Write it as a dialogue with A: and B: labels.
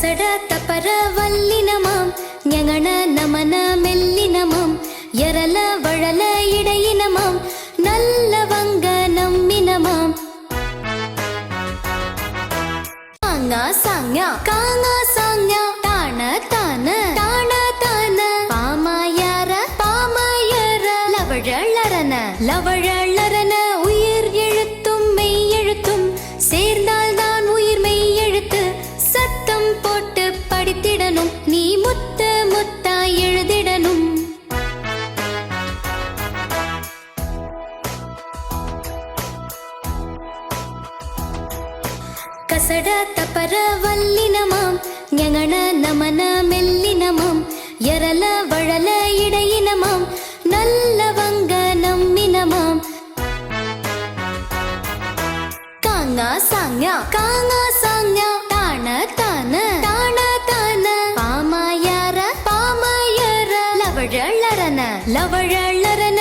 A: ಕಸಡ ತಪರ ವಲ್ಲಿನಮಾಂ ஞங்கன நமன மெல்லினமாம் எரல வழல இடையினமாம் நல்லவங்க நம்மினமாம் காங்கா சாங்யா காங்கா சாங்யா தான தான தான தான பாமாயார பாமாயர லவழலரன லவழலரன உயிர் எழுத்தும் மெய் எழுத்தும் சேர்ந்தால் தான் உயிர் மெய் எழுத்து சத்தம் போட்டு படித்திடணும் நீ முத்த முத்தா எழுதிடணும் கசட தப்பர வல்லினமாம் ஞங்கன நமன மெல்லினமாம் எரல வழல இடையினமாம் நல்லவங்க நம்மினமாம் காங்கா சாங்யா காங்கா சாங்யா தான தான தான தான பாமாயார பாமாயர லவழலரன லவழலரன